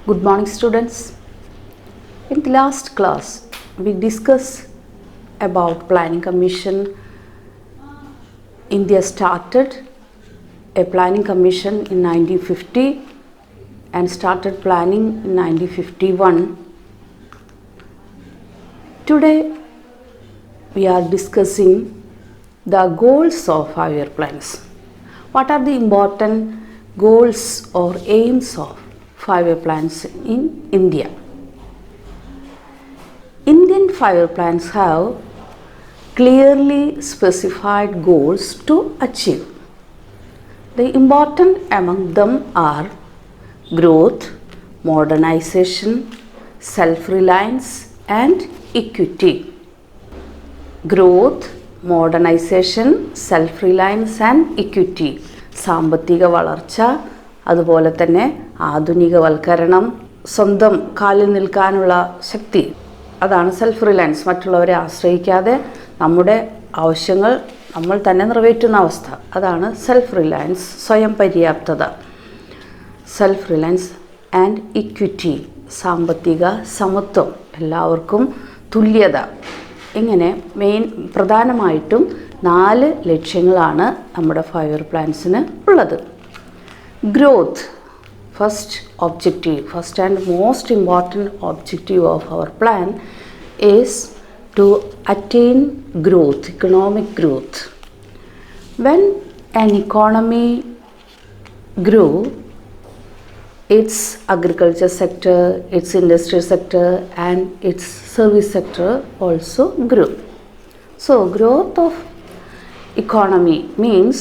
Good morning, students. In the last class, we discussed about Planning Commission. India started a Planning Commission in 1950 and started planning in 1951. Today, we are discussing the goals of 5-year plans. What are the important goals or aims of 5-year plans in India? Indian 5-year plans have clearly specified goals to achieve. The important among them are growth, modernization, self-reliance and equity. Growth, modernization, self-reliance and equity. സാമ്പത്തിക വളർച്ച, അതുപോലെ തന്നെ ആധുനികവൽക്കരണം, സ്വന്തം കാലിൽ നിൽക്കാനുള്ള ശക്തി, അതാണ് self Reliance. മറ്റുള്ളവരെ ആശ്രയിക്കാതെ നമ്മുടെ ആവശ്യങ്ങൾ നമ്മൾ തന്നെ നിറവേറ്റുന്ന അവസ്ഥ, അതാണ് സെൽഫ് റിലയൻസ്, സ്വയം പര്യാപ്തത. സെൽഫ് റിലയൻസ് ആൻഡ് ഇക്വിറ്റി, സാമ്പത്തിക സമത്വം, എല്ലാവർക്കും തുല്യത. ഇങ്ങനെ പ്രധാനമായിട്ടും 4 ലക്ഷ്യങ്ങളാണ് നമ്മുടെ 5-year പ്ലാൻസിന് ഉള്ളത്. Growth, first and most important objective of our plan is to attain growth, economic growth. When an economy grows, its agriculture sector, its industry sector and its service sector also grow. So growth of economy means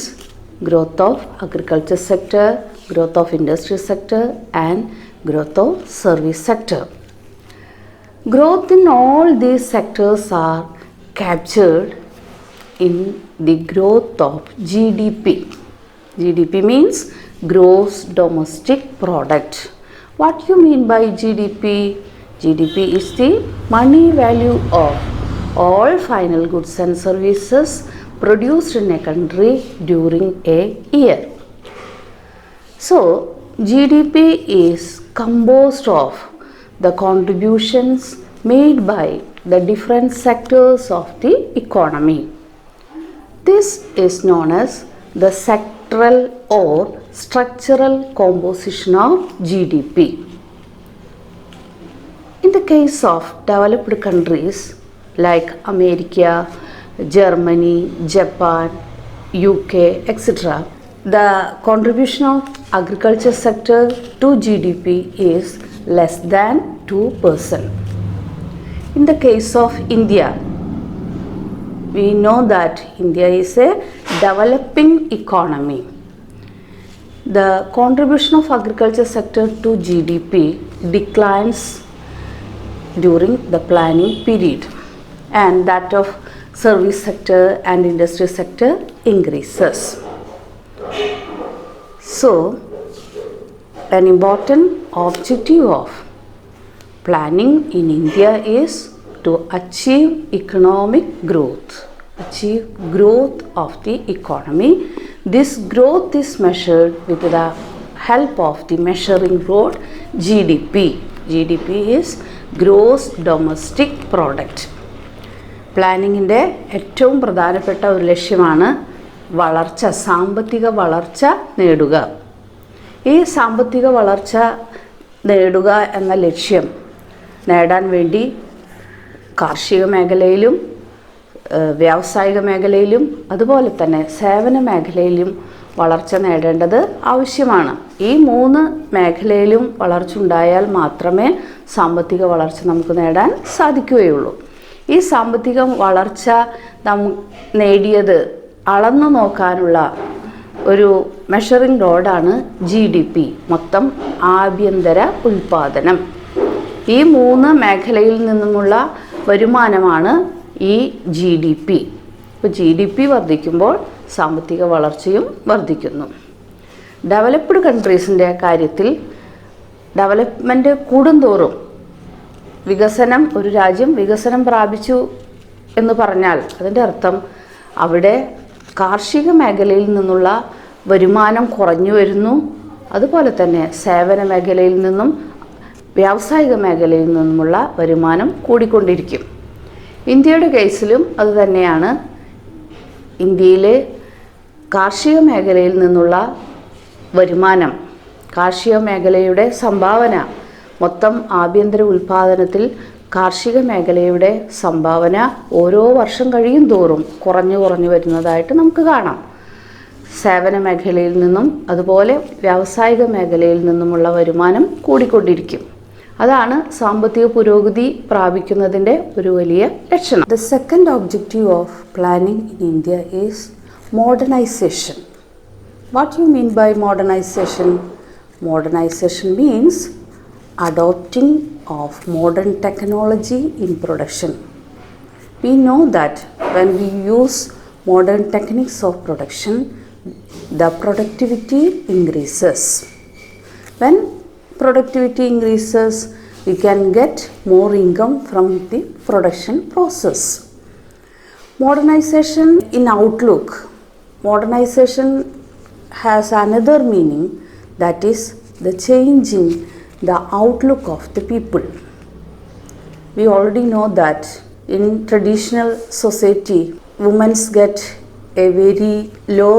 growth of agriculture sector, growth of industry sector and growth of service sector. Growth in all these sectors are captured in the growth of GDP. GDP means gross domestic product. What you mean by GDP? GDP is the money value of all final goods and services produced in a country during a year. So, GDP is composed of the contributions made by the different sectors of the economy. This is known as the sectoral or structural composition of GDP. In the case of developed countries like America, Germany, Japan, UK, etc., the contribution of agriculture sector to GDP is less than 2%. In the case of India, we know that India is a developing economy. The contribution of agriculture sector to GDP declines during the planning period, and that of service sector and industry sector increases. So, an important objective of planning in India is to achieve economic growth, achieve growth of the economy. This growth is measured with the help of the measuring rod GDP. GDP is gross domestic product. പ്ലാനിങ്ങിൻ്റെ ഏറ്റവും പ്രധാനപ്പെട്ട ഒരു ലക്ഷ്യമാണ് വളർച്ച, സാമ്പത്തിക വളർച്ച നേടുക. ഈ സാമ്പത്തിക വളർച്ച നേടുക എന്ന ലക്ഷ്യം നേടാൻ വേണ്ടി കാർഷിക മേഖലയിലും വ്യാവസായിക മേഖലയിലും അതുപോലെ തന്നെ സേവന മേഖലയിലും വളർച്ച നേടേണ്ടത് ആവശ്യമാണ്. ഈ 3 മേഖലയിലും വളർച്ച ഉണ്ടായാൽ മാത്രമേ സാമ്പത്തിക വളർച്ച നമുക്ക് നേടാൻ സാധിക്കുകയുള്ളൂ. ഈ സാമ്പത്തിക വളർച്ച നേടിയത് അളന്നു നോക്കാനുള്ള ഒരു മെഷറിംഗ് റോഡാണ് GDP, മൊത്തം ആഭ്യന്തര ഉൽപ്പാദനം. ഈ 3 മേഖലയിൽ നിന്നുമുള്ള വരുമാനമാണ് ഈ GDP. ഇപ്പോൾ GDP വർദ്ധിക്കുമ്പോൾ സാമ്പത്തിക വളർച്ചയും വർദ്ധിക്കുന്നു. ഡെവലപ്ഡ് കൺട്രീസിൻ്റെ കാര്യത്തിൽ ഡെവലപ്മെൻറ്റ് കൂടുന്തോറും വികസനം, ഒരു രാജ്യം വികസനം പ്രാപിച്ചു എന്ന് പറഞ്ഞാൽ അതിൻ്റെ അർത്ഥം അവിടെ കാർഷിക മേഖലയിൽ നിന്നുള്ള വരുമാനം കുറഞ്ഞു വരുന്നു, അതുപോലെ തന്നെ സേവന മേഖലയിൽ നിന്നും വ്യാവസായിക മേഖലയിൽ നിന്നുമുള്ള വരുമാനം കൂടിക്കൊണ്ടിരിക്കും. ഇന്ത്യയുടെ കേസിലും അതുതന്നെയാണ്. ഇന്ത്യയിലെ കാർഷിക മേഖലയിൽ നിന്നുള്ള വരുമാനം, കാർഷിക മേഖലയുടെ സംഭാവന, മൊത്തം ആഭ്യന്തര ഉൽപ്പാദനത്തിൽ കാർഷിക മേഖലയുടെ സംഭാവന ഓരോ വർഷം കഴിയും തോറും കുറഞ്ഞു വരുന്നതായിട്ട് നമുക്ക് കാണാം. സേവന മേഖലയിൽ നിന്നും അതുപോലെ വ്യാവസായിക മേഖലയിൽ നിന്നുമുള്ള വരുമാനം കൂടിക്കൊണ്ടിരിക്കും. അതാണ് സാമ്പത്തിക പുരോഗതി പ്രാപിക്കുന്നതിൻ്റെ ഒരു വലിയ ലക്ഷണം. The second objective of planning in India is modernization. What do you mean by modernization? Modernization means adopting of modern technology in production. We know that when we use modern techniques of production, the productivity increases. When productivity increases, we can get more income from the production process. Modernization in outlook. Modernization has another meaning, that is the change in the outlook of the people. We already know that in traditional society, women get a very low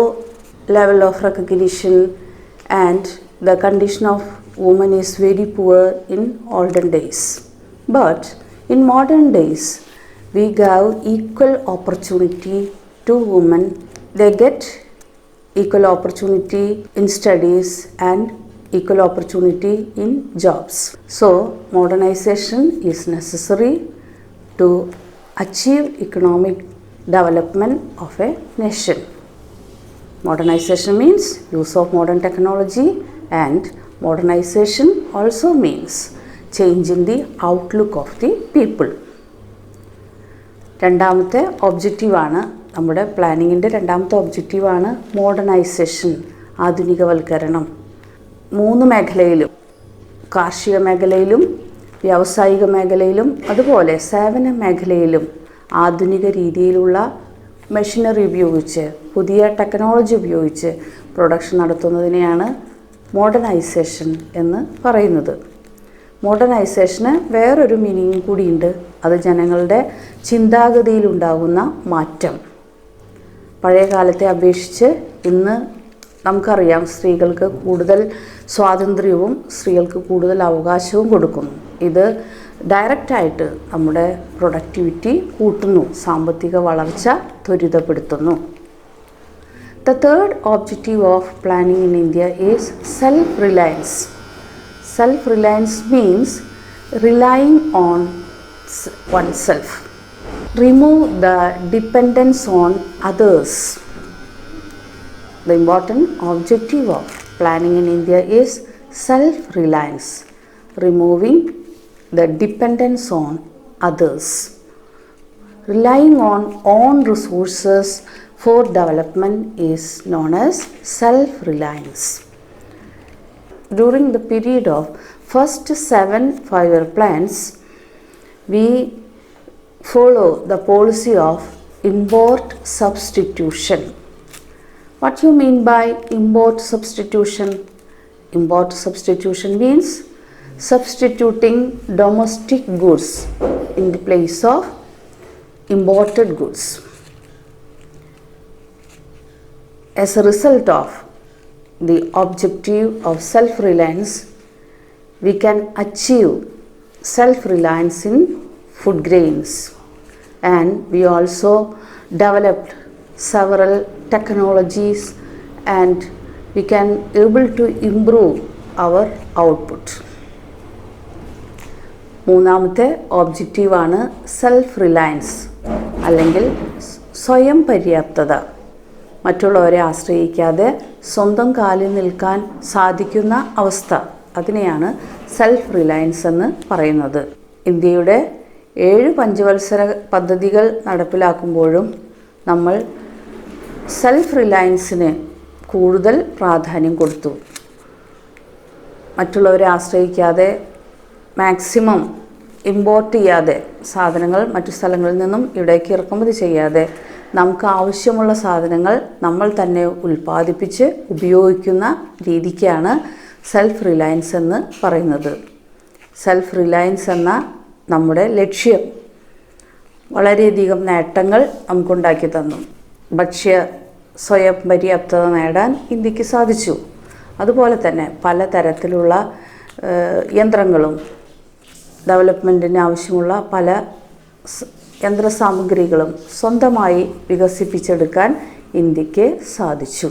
level of recognition and the condition of women is very poor in olden days. But in modern days, we give equal opportunity to women. They get equal opportunity in studies and equal opportunity in jobs. So modernization is necessary to achieve economic development of a nation. Modernization means use of modern technology, and modernization also means change in the outlook of the people. രണ്ടാമത്തെ ഒബ്ജക്റ്റീവാണ്, നമ്മുടെ പ്ലാനിങ്ങിൻ്റെ രണ്ടാമത്തെ ഒബ്ജക്റ്റീവാണ് modernisation, ആധുനികവൽക്കരണം. 3 മേഖലയിലും, കാർഷിക മേഖലയിലും വ്യാവസായിക മേഖലയിലും അതുപോലെ സേവന മേഖലയിലും ആധുനിക രീതിയിലുള്ള മെഷീനറി ഉപയോഗിച്ച്, പുതിയ ടെക്നോളജി ഉപയോഗിച്ച് പ്രൊഡക്ഷൻ നടത്തുന്നതിനെയാണ് മോഡേണൈസേഷൻ എന്ന് പറയുന്നത്. മോഡേണൈസേഷന് വേറൊരു മീനിങ് കൂടിയുണ്ട്. അത് ജനങ്ങളുടെ ചിന്താഗതിയിലുണ്ടാകുന്ന മാറ്റം. പഴയ കാലത്തെ അപേക്ഷിച്ച് ഇന്ന് നമുക്കറിയാം, സ്ത്രീകൾക്ക് കൂടുതൽ സ്വാതന്ത്ര്യവും സ്ത്രീകൾക്ക് കൂടുതൽ അവകാശവും കൊടുക്കുന്നു. ഇത് ഡയറക്റ്റായിട്ട് നമ്മുടെ പ്രൊഡക്ടിവിറ്റി കൂട്ടുന്നു, സാമ്പത്തിക വളർച്ച ത്വരിതപ്പെടുത്തുന്നു. The third objective of planning in India is self-reliance. Self-reliance means relying on oneself. Remove the dependence on others. The important objective of planning in India is self-reliance, removing the dependence on others. Relying on own resources for development is known as self-reliance. During the period of first 7 5-year plans, we follow the policy of import substitution. What do you mean by import substitution? Import substitution means substituting domestic goods in the place of imported goods. As a result of the objective of self-reliance, we can achieve self-reliance in food grains, and we also developed several technologies and we can able to improve our output. മൂന്നാമത്തെ ഒബ്ജക്റ്റീവാണ് self Reliance അല്ലെങ്കിൽ സ്വയം പര്യാപ്തത. മറ്റുള്ളവരെ ആശ്രയിക്കാതെ സ്വന്തം കാലിൽ നിൽക്കാൻ സാധിക്കുന്ന അവസ്ഥ, അതിനെയാണ് സെൽഫ് റിലയൻസ് എന്ന് പറയുന്നത്. ഇന്ത്യയുടെ 7 പഞ്ചവത്സര പദ്ധതികൾ നടപ്പിലാക്കുമ്പോഴും നമ്മൾ സെൽഫ് റിലയൻസിന് കൂടുതൽ പ്രാധാന്യം കൊടുത്തു. മറ്റുള്ളവരെ ആശ്രയിക്കാതെ മാക്സിമം ഇമ്പോർട്ട് ചെയ്യാതെ, സാധനങ്ങൾ മറ്റു സ്ഥലങ്ങളിൽ നിന്നും ഇവിടേക്ക് ഇറക്കുമതി ചെയ്യാതെ നമുക്ക് ആവശ്യമുള്ള സാധനങ്ങൾ നമ്മൾ തന്നെ ഉൽപ്പാദിപ്പിച്ച് ഉപയോഗിക്കുന്ന രീതിക്കാണ് സെൽഫ് റിലയൻസ് എന്ന് പറയുന്നത്. സെൽഫ് റിലയൻസ് എന്ന നമ്മുടെ ലക്ഷ്യം വളരെയധികം നേട്ടങ്ങൾ നമുക്കുണ്ടാക്കി തന്നു. ഭക്ഷ്യ സ്വയം പര്യാപ്തത നേടാൻ ഇന്ത്യക്ക് സാധിച്ചു. അതുപോലെ തന്നെ പലതരത്തിലുള്ള യന്ത്രങ്ങളും ഡെവലപ്മെൻറ്റിന് ആവശ്യമുള്ള പല യന്ത്രസാമഗ്രികളും സ്വന്തമായി വികസിപ്പിച്ചെടുക്കാൻ ഇന്ത്യക്ക് സാധിച്ചു.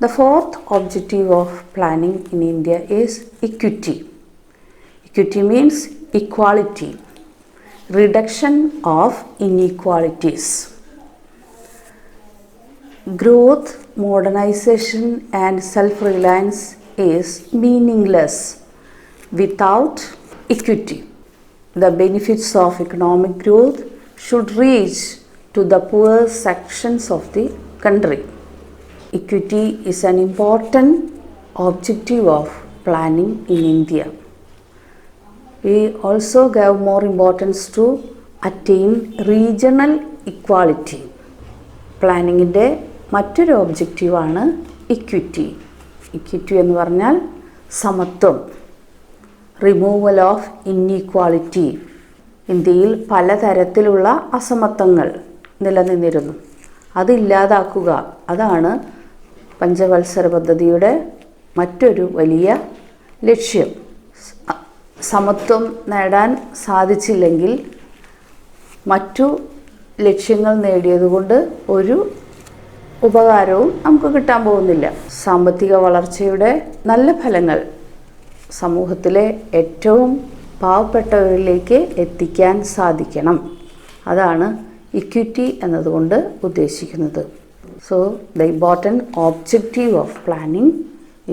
The fourth objective of planning in India is equity. Equity means equality, reduction of inequalities. Growth, modernization and self-reliance is meaningless without equity. The benefits of economic growth should reach to the poor sections of the country. Equity is an important objective of planning in India. We also give more importance to attain regional equality. പ്ലാനിങ്ങിൻ്റെ മറ്റൊരു ഒബ്ജക്റ്റീവാണ് equity. Equity എന്ന് പറഞ്ഞാൽ സമത്വം, removal of inequality. ഇന്ത്യയിൽ പലതരത്തിലുള്ള അസമത്വങ്ങൾ നിലനിന്നിരുന്നു, അതില്ലാതാക്കുക. അതാണ് പഞ്ചവത്സര പദ്ധതിയുടെ മറ്റൊരു വലിയ ലക്ഷ്യം. സമത്വം നേടാൻ സാധിച്ചില്ലെങ്കിൽ മറ്റു ലക്ഷ്യങ്ങൾ നേടിയതുകൊണ്ട് ഒരു ഉപകാരവും നമുക്ക് കിട്ടാൻ പോകുന്നില്ല. സാമ്പത്തിക വളർച്ചയുടെ നല്ല ഫലങ്ങൾ സമൂഹത്തിലെ ഏറ്റവും പാവപ്പെട്ടവരിലേക്ക് എത്തിക്കാൻ സാധിക്കണം. അതാണ് ഇക്വിറ്റി എന്നതുകൊണ്ട് ഉദ്ദേശിക്കുന്നത്. So the important objective of planning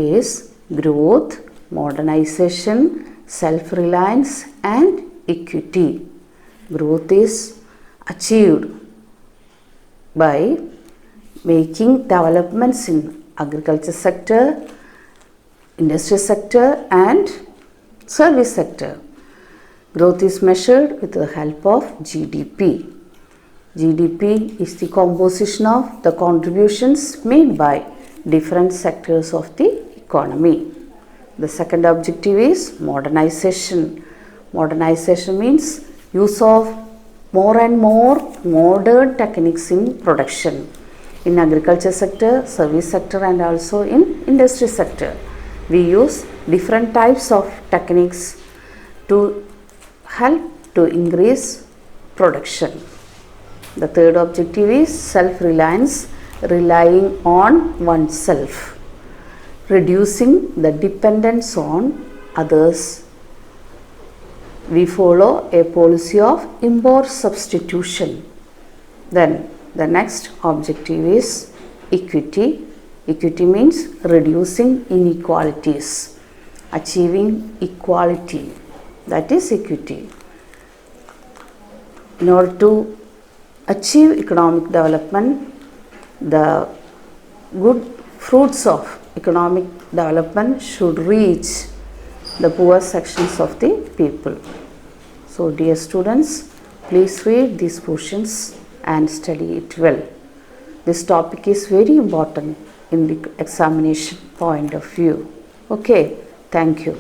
is growth, modernisation, self-reliance and equity. Growth is achieved by making developments in agriculture sector, industry sector and service sector. Growth is measured with the help of GDP. GDP is the composition of the contributions made by different sectors of the economy. The second objective is modernization. Modernization means use of more and more modern techniques in production in agriculture sector, service sector and also in industry sector. We use different types of techniques to help to increase production. The third objective is self-reliance, relying on oneself, reducing the dependence on others. We follow a policy of import substitution. Then the next objective is equity. Equity means reducing inequalities, achieving equality. That is equity. In order to achieve economic development, the good fruits of economic development should reach the poor sections of the people. So dear students, please read these portions and study it well. This topic is very important in the examination point of view. Okay, thank you.